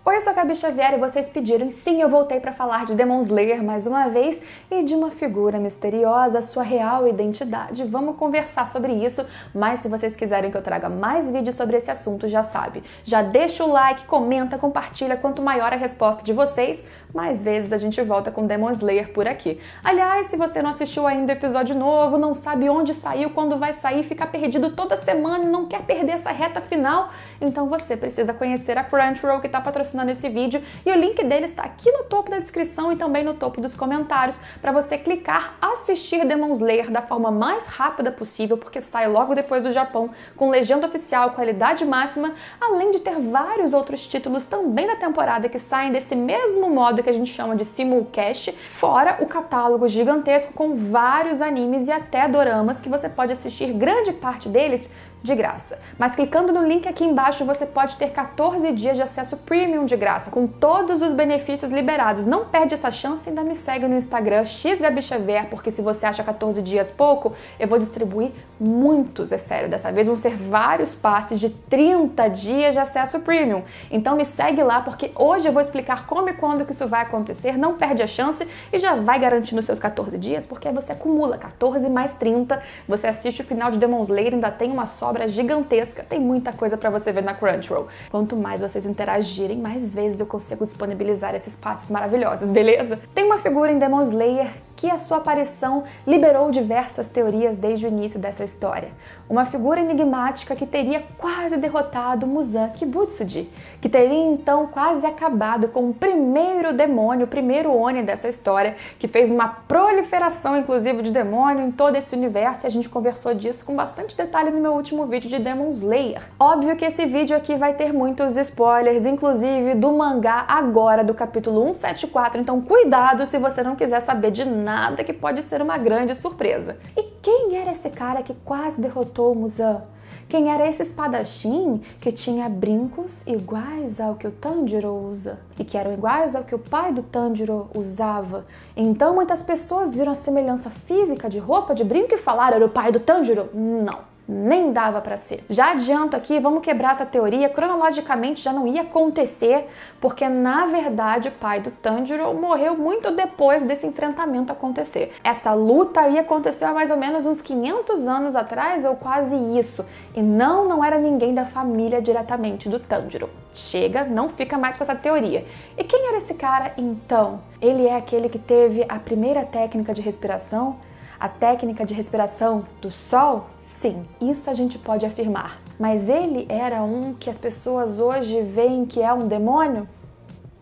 Oi, eu sou a Gabi Xavier e vocês pediram, e sim, eu voltei para falar de Demon Slayer mais uma vez e de uma figura misteriosa, sua real identidade. Vamos conversar sobre isso, mas se vocês quiserem que eu traga mais vídeos sobre esse assunto, já sabe. Já deixa o like, comenta, compartilha, quanto maior a resposta de vocês, mais vezes a gente volta com Demon Slayer por aqui. Aliás, se você não assistiu ainda o episódio novo, não sabe onde saiu, quando vai sair, fica perdido toda semana e não quer perder essa reta final, então você precisa conhecer a Crunchyroll que está patrocinando nesse vídeo, e o link dele está aqui no topo da descrição e também no topo dos comentários para você clicar, assistir Demon Slayer da forma mais rápida possível, porque sai logo depois do Japão, com legenda oficial, qualidade máxima, além de ter vários outros títulos também da temporada que saem desse mesmo modo que a gente chama de simulcast, fora o catálogo gigantesco com vários animes e até doramas que você pode assistir grande parte deles de graça. Mas clicando no link aqui embaixo você pode ter 14 dias de acesso premium de graça, com todos os benefícios liberados. Não perde essa chance e ainda me segue no Instagram xgabixavier, porque se você acha 14 dias pouco, eu vou distribuir muitos, é sério, dessa vez vão ser vários passes de 30 dias de acesso premium. Então me segue lá, porque hoje eu vou explicar como e quando que isso vai acontecer, não perde a chance e já vai garantindo os seus 14 dias, porque aí você acumula 14 mais 30, você assiste o final de Demon Slayer, ainda tem uma sobra gigantesca, tem muita coisa pra você ver na Crunchyroll. Quanto mais vocês interagirem, mais vezes eu consigo disponibilizar esses passes maravilhosos, beleza? Tem uma figura em Demon Slayer que a sua aparição liberou diversas teorias desde o início dessa história. Uma figura enigmática que teria quase derrotado Muzan Kibutsuji, que teria então quase acabado com o primeiro demônio, o primeiro Oni dessa história, que fez uma proliferação inclusive de demônio em todo esse universo, e a gente conversou disso com bastante detalhe no meu último vídeo de Demon Slayer. Óbvio que esse vídeo aqui vai ter muitos spoilers, inclusive do mangá agora, do capítulo 174, então cuidado se você não quiser saber de nada que pode ser uma grande surpresa. E quem era esse cara que quase derrotou o Muzan? Quem era esse espadachim que tinha brincos iguais ao que o Tanjiro usa? E que eram iguais ao que o pai do Tanjiro usava? Então muitas pessoas viram a semelhança física de roupa, de brinco e falaram: era o pai do Tanjiro? Não. Nem dava pra ser. Já adianto aqui, vamos quebrar essa teoria, cronologicamente já não ia acontecer, porque na verdade o pai do Tanjiro morreu muito depois desse enfrentamento acontecer. Essa luta aí aconteceu há mais ou menos uns 500 anos atrás, ou quase isso, e não era ninguém da família diretamente do Tanjiro. Chega, não fica mais com essa teoria. E quem era esse cara então? Ele é aquele que teve a primeira técnica de respiração? A técnica de respiração do sol? Sim, isso a gente pode afirmar. Mas ele era um que as pessoas hoje veem que é um demônio?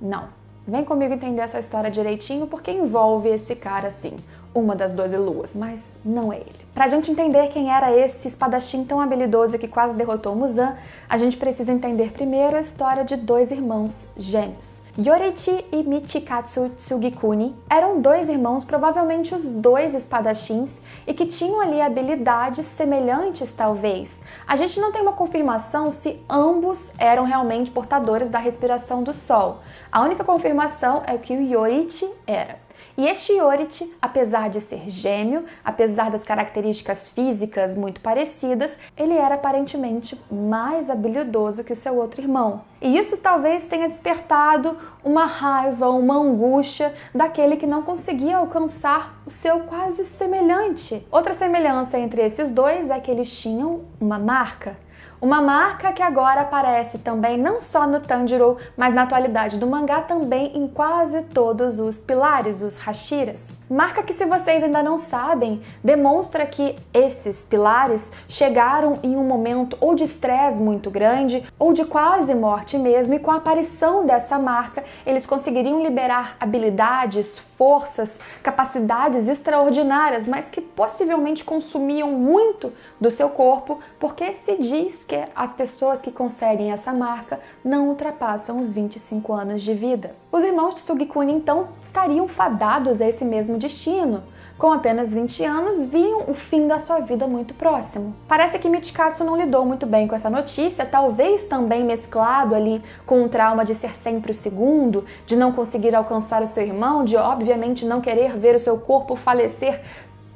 Não. Vem comigo entender essa história direitinho, porque envolve esse cara sim, uma das 12 luas, mas não é ele. Pra gente entender quem era esse espadachim tão habilidoso que quase derrotou Muzan, a gente precisa entender primeiro a história de dois irmãos gêmeos. Yorichi e Michikatsu Tsugikuni eram dois irmãos, provavelmente os dois espadachins, e que tinham ali habilidades semelhantes talvez. A gente não tem uma confirmação se ambos eram realmente portadores da respiração do sol. A única confirmação é que o Yorichi era. E este Yorichi, apesar de ser gêmeo, apesar das características físicas muito parecidas, ele era aparentemente mais habilidoso que o seu outro irmão. E isso talvez tenha despertado uma raiva, uma angústia daquele que não conseguia alcançar o seu quase semelhante. Outra semelhança entre esses dois é que eles tinham uma marca. Uma marca que agora aparece também não só no Tanjiro, mas na atualidade do mangá também em quase todos os pilares, os hashiras. Marca que, se vocês ainda não sabem, demonstra que esses pilares chegaram em um momento ou de estresse muito grande ou de quase morte mesmo, e com a aparição dessa marca eles conseguiriam liberar habilidades, forças, capacidades extraordinárias, mas que possivelmente consumiam muito do seu corpo, porque se diz que as pessoas que conseguem essa marca não ultrapassam os 25 anos de vida. Os irmãos Tsugikuni então estariam fadados a esse mesmo destino. Com apenas 20 anos, viam o fim da sua vida muito próximo. Parece que Michikatsu não lidou muito bem com essa notícia, talvez também mesclado ali com o trauma de ser sempre o segundo, de não conseguir alcançar o seu irmão, de obviamente não querer ver o seu corpo falecer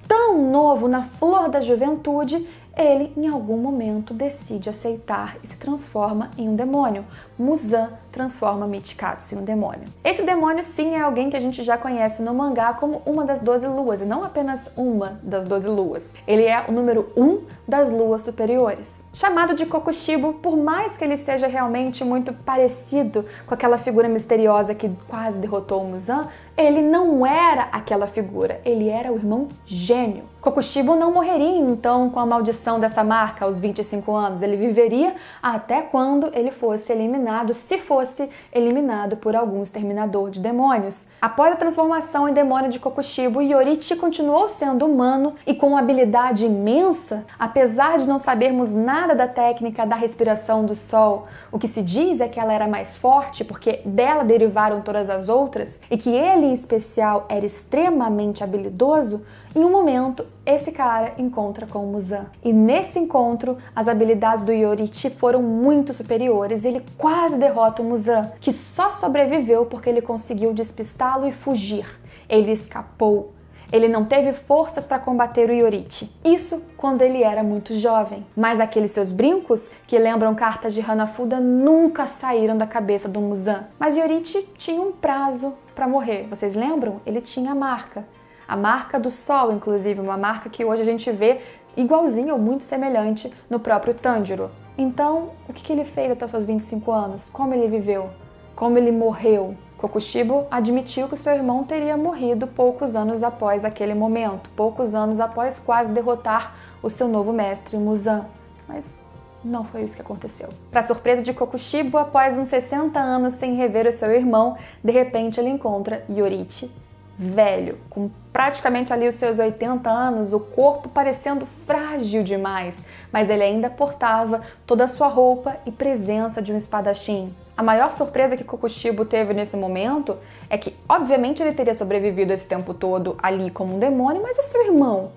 tão novo, na flor da juventude. Ele, em algum momento, decide aceitar e se transforma em um demônio. Muzan transforma Michikatsu em um demônio. Esse demônio sim é alguém que a gente já conhece no mangá como uma das 12 luas, e não apenas uma das 12 luas. Ele é o número 1 das luas superiores. Chamado de Kokushibo, por mais que ele seja realmente muito parecido com aquela figura misteriosa que quase derrotou o Muzan, ele não era aquela figura, ele era o irmão gêmeo. Kokushibo não morreria então com a maldição dessa marca aos 25 anos, ele viveria até quando ele fosse eliminado, se fosse eliminado por algum exterminador de demônios. Após a transformação em demônio de Kokushibo, Yorichi continuou sendo humano e com uma habilidade imensa, apesar de não sabermos nada da técnica da respiração do sol. O que se diz é que ela era mais forte porque dela derivaram todas as outras e que ele em especial era extremamente habilidoso. Em um momento, esse cara encontra com o Muzan. E nesse encontro, as habilidades do Yorichi foram muito superiores e ele quase derrota o Muzan, que só sobreviveu porque ele conseguiu despistá-lo e fugir. Ele escapou. Ele não teve forças para combater o Yorichi. Isso quando ele era muito jovem. Mas aqueles seus brincos, que lembram cartas de Hanafuda, nunca saíram da cabeça do Muzan. Mas Yorichi tinha um prazo para morrer. Vocês lembram? Ele tinha a marca. A marca do sol, inclusive, uma marca que hoje a gente vê igualzinha ou muito semelhante no próprio Tanjiro. Então, o que ele fez até os seus 25 anos? Como ele viveu? Como ele morreu? Kokushibo admitiu que seu irmão teria morrido poucos anos após aquele momento, poucos anos após quase derrotar o seu novo mestre, Muzan. Mas não foi isso que aconteceu. Para surpresa de Kokushibo, após uns 60 anos sem rever o seu irmão, de repente ele encontra Yorichi, velho, com praticamente ali os seus 80 anos, o corpo parecendo frágil demais, mas ele ainda portava toda a sua roupa e presença de um espadachim. A maior surpresa que Kokushibo teve nesse momento é que, obviamente, ele teria sobrevivido esse tempo todo ali como um demônio, mas o seu irmão,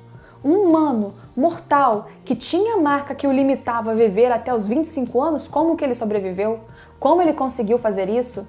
um humano, mortal, que tinha a marca que o limitava a viver até os 25 anos, como que ele sobreviveu? Como ele conseguiu fazer isso?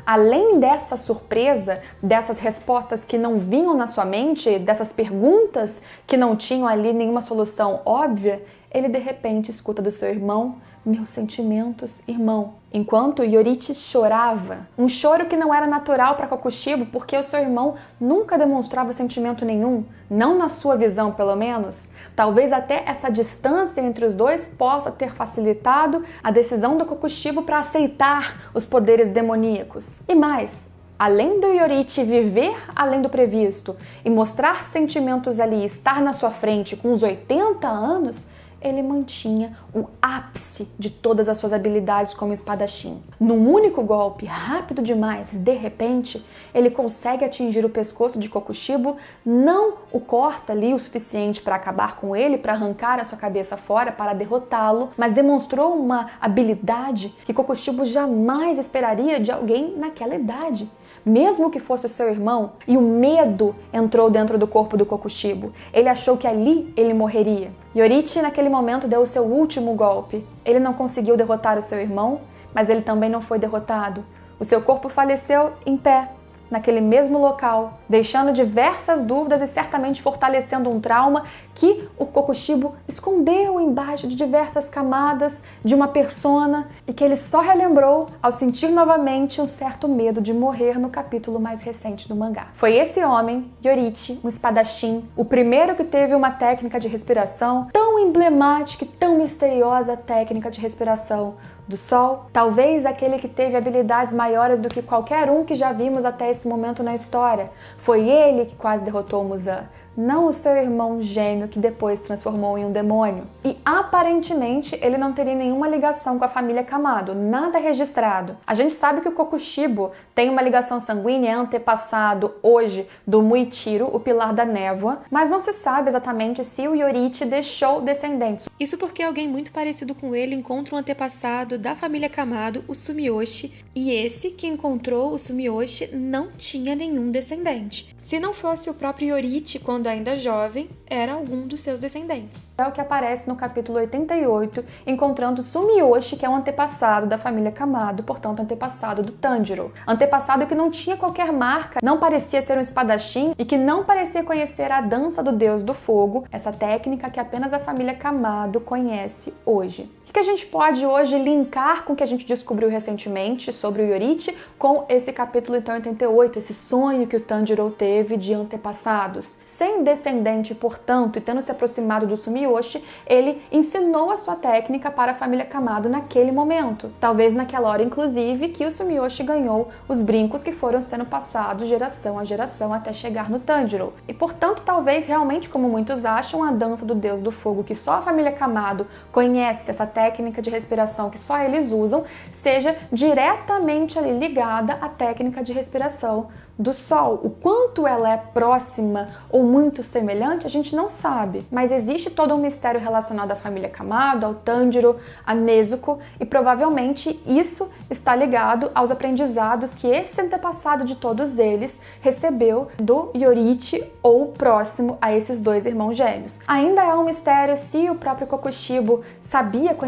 Além dessa surpresa, dessas respostas que não vinham na sua mente, dessas perguntas que não tinham ali nenhuma solução óbvia, ele de repente escuta do seu irmão: meus sentimentos, irmão. Enquanto Yorichi chorava, um choro que não era natural para Kokushibo, porque o seu irmão nunca demonstrava sentimento nenhum, não na sua visão pelo menos. Talvez até essa distância entre os dois possa ter facilitado a decisão do Kokushibo para aceitar os poderes demoníacos. E mais, além do Yorichi viver além do previsto e mostrar sentimentos ali e estar na sua frente com uns 80 anos, ele mantinha o ápice de todas as suas habilidades como espadachim. Num único golpe, rápido demais, de repente, ele consegue atingir o pescoço de Kokushibo, não o corta ali o suficiente para acabar com ele, para arrancar a sua cabeça fora, para derrotá-lo, mas demonstrou uma habilidade que Kokushibo jamais esperaria de alguém naquela idade. Mesmo que fosse o seu irmão, e o medo entrou dentro do corpo do Kokushibo. Ele achou que ali ele morreria. Yorichi, naquele momento, deu o seu último golpe. Ele não conseguiu derrotar o seu irmão, mas ele também não foi derrotado. O seu corpo faleceu em pé, naquele mesmo local, deixando diversas dúvidas e certamente fortalecendo um trauma que o Kokushibo escondeu embaixo de diversas camadas de uma persona e que ele só relembrou ao sentir novamente um certo medo de morrer no capítulo mais recente do mangá. Foi esse homem, Yorichi, um espadachim, o primeiro que teve uma técnica de respiração tão emblemática e tão misteriosa, técnica de respiração do sol, talvez aquele que teve habilidades maiores do que qualquer um que já vimos até esse momento na história. Foi ele que quase derrotou o Muzan, não o seu irmão gêmeo que depois se transformou em um demônio. E aparentemente ele não teria nenhuma ligação com a família Kamado, nada registrado. A gente sabe que o Kokushibo tem uma ligação sanguínea, é antepassado hoje do Muichiro, o Pilar da Névoa, mas não se sabe exatamente se o Yorichi deixou descendentes. Isso porque alguém muito parecido com ele encontra um antepassado da família Kamado, o Sumiyoshi, e esse que encontrou o Sumiyoshi não tinha nenhum descendente. Se não fosse o próprio Yorichi, quando ainda jovem, era algum dos seus descendentes. É o que aparece no capítulo 88, encontrando Sumiyoshi, que é um antepassado da família Kamado, portanto antepassado do Tanjiro. Antepassado que não tinha qualquer marca, não parecia ser um espadachim e que não parecia conhecer a dança do deus do fogo, essa técnica que apenas a família Kamado conhece hoje. O que a gente pode hoje linkar com o que a gente descobriu recentemente sobre o Yorite com esse capítulo então 88, esse sonho que o Tanjiro teve de antepassados? Sem descendente, portanto, e tendo se aproximado do Sumiyoshi, ele ensinou a sua técnica para a família Kamado naquele momento. Talvez naquela hora, inclusive, que o Sumiyoshi ganhou os brincos que foram sendo passados geração a geração até chegar no Tanjiro. E, portanto, talvez realmente, como muitos acham, a dança do Deus do Fogo, que só a família Kamado conhece, essa técnica de respiração que só eles usam, seja diretamente ali ligada à técnica de respiração do Sol. O quanto ela é próxima ou muito semelhante, a gente não sabe. Mas existe todo um mistério relacionado à família Kamado, ao Tanjiro, a Nezuko, e provavelmente isso está ligado aos aprendizados que esse antepassado de todos eles recebeu do Yorite ou próximo a esses dois irmãos gêmeos. Ainda é um mistério se o próprio Kokushibo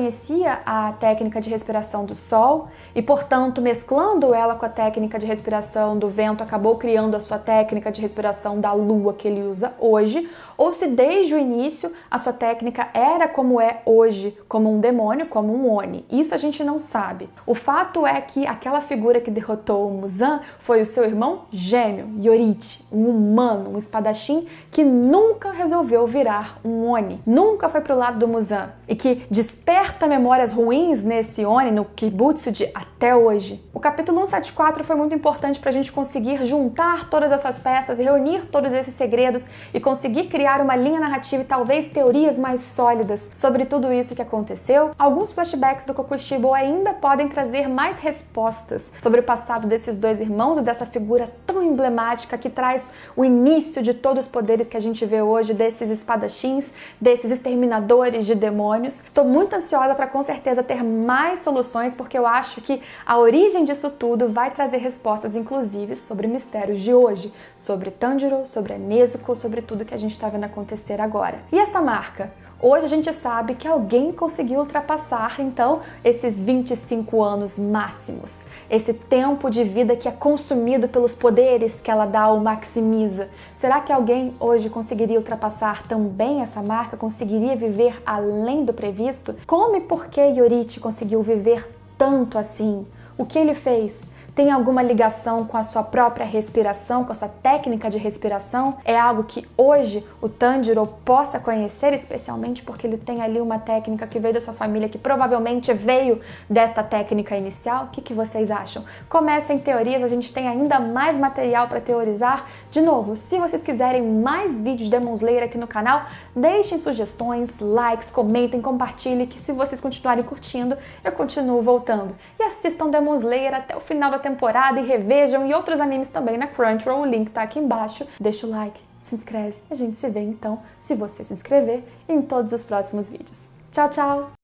conhecia a técnica de respiração do Sol e, portanto, mesclando ela com a técnica de respiração do vento, acabou criando a sua técnica de respiração da lua que ele usa hoje, ou se desde o início a sua técnica era como é hoje, como um demônio, como um Oni. Isso a gente não sabe. O fato é que aquela figura que derrotou o Muzan foi o seu irmão gêmeo, Yorite, um humano, um espadachim que nunca resolveu virar um Oni, nunca foi pro lado do Muzan e que desperta memórias ruins nesse Oni, no Kibutsuji, até hoje. O capítulo 174 foi muito importante pra gente conseguir juntar todas essas peças, reunir todos esses segredos e conseguir criar uma linha narrativa e talvez teorias mais sólidas sobre tudo isso que aconteceu. Alguns flashbacks do Kokushibo ainda podem trazer mais respostas sobre o passado desses dois irmãos e dessa figura tão emblemática que traz o início de todos os poderes que a gente vê hoje, desses espadachins, desses exterminadores de demônios. Estou muito ansiosa para com certeza ter mais soluções, porque eu acho que a origem disso tudo vai trazer respostas, inclusive, sobre mistérios de hoje, sobre Tanjiro, sobre a Nezuko, sobre tudo que a gente está vendo acontecer agora. E essa marca? Hoje a gente sabe que alguém conseguiu ultrapassar, então, esses 25 anos máximos. Esse tempo de vida que é consumido pelos poderes que ela dá ou maximiza. Será que alguém hoje conseguiria ultrapassar também essa marca? Conseguiria viver além do previsto? Como e por que Yorite conseguiu viver tanto assim? O que ele fez? Tem alguma ligação com a sua própria respiração, com a sua técnica de respiração? É algo que hoje o Tanjiro possa conhecer, especialmente porque ele tem ali uma técnica que veio da sua família, que provavelmente veio dessa técnica inicial? O que vocês acham? Comecem teorias, a gente tem ainda mais material para teorizar. De novo, se vocês quiserem mais vídeos de Demon Slayer aqui no canal, deixem sugestões, likes, comentem, compartilhem, que se vocês continuarem curtindo, eu continuo voltando. E assistam Demon Slayer até o final da temporada e revejam, e outros animes também na Crunchyroll, o link tá aqui embaixo. Deixa o like, se inscreve, a gente se vê então, se você se inscrever, em todos os próximos vídeos. Tchau, tchau!